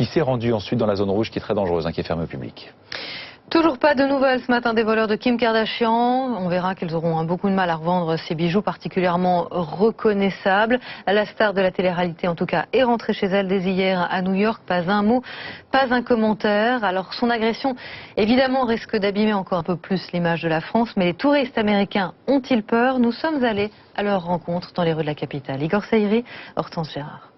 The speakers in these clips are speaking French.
qui s'est rendu ensuite dans la zone rouge qui est très dangereuse, qui est fermée au public. Toujours pas de nouvelles ce matin des voleurs de Kim Kardashian. On verra qu'ils auront beaucoup de mal à revendre ces bijoux particulièrement reconnaissables. La star de la télé-réalité, en tout cas, est rentrée chez elle dès hier à New York. Pas un mot, pas un commentaire. Alors son agression, évidemment, risque d'abîmer encore un peu plus l'image de la France. Mais les touristes américains ont-ils peur? Nous sommes allés à leur rencontre dans les rues de la capitale. Igor Saïri, Hortense Gérard.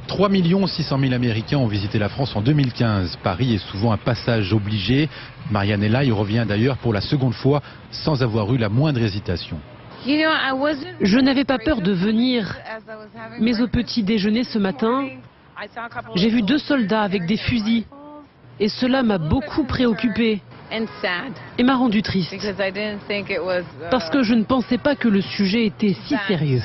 3 600 000 Américains ont visité la France en 2015. Paris est souvent un passage obligé. Marianne Elaï revient d'ailleurs pour la seconde fois sans avoir eu la moindre hésitation. Je n'avais pas peur de venir, mais au petit déjeuner ce matin, j'ai vu 2 soldats avec des fusils et cela m'a beaucoup préoccupée et m'a rendu triste parce que je ne pensais pas que le sujet était si sérieux.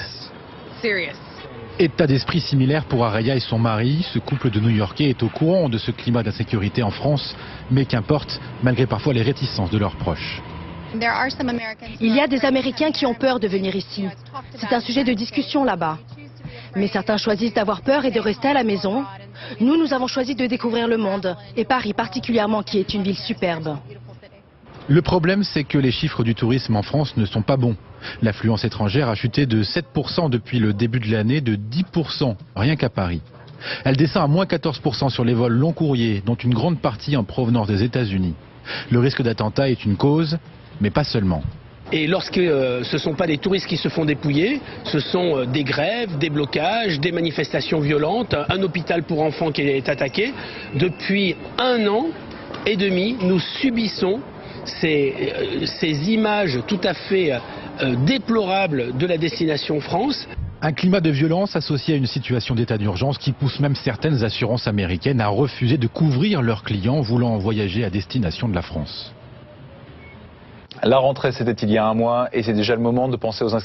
État d'esprit similaire pour Araya et son mari. Ce couple de New-Yorkais est au courant de ce climat d'insécurité en France, mais qu'importe, malgré parfois les réticences de leurs proches. Il y a des Américains qui ont peur de venir ici. C'est un sujet de discussion là-bas. Mais certains choisissent d'avoir peur et de rester à la maison. Nous avons choisi de découvrir le monde, et Paris particulièrement, qui est une ville superbe. Le problème, c'est que les chiffres du tourisme en France ne sont pas bons. L'affluence étrangère a chuté de 7% depuis le début de l'année, de 10% rien qu'à Paris. Elle descend à moins 14% sur les vols long courriers, dont une grande partie en provenance des États-Unis. Le risque d'attentat est une cause, mais pas seulement. Et lorsque ce ne sont pas des touristes qui se font dépouiller, ce sont des grèves, des blocages, des manifestations violentes, un hôpital pour enfants qui est attaqué. Depuis 1 an et demi, nous subissons ces images tout à fait déplorables de la destination France. Un climat de violence associé à une situation d'état d'urgence qui pousse même certaines assurances américaines à refuser de couvrir leurs clients voulant voyager à destination de la France. La rentrée, c'était il y a 1 mois et c'est déjà le moment de penser aux inscriptions.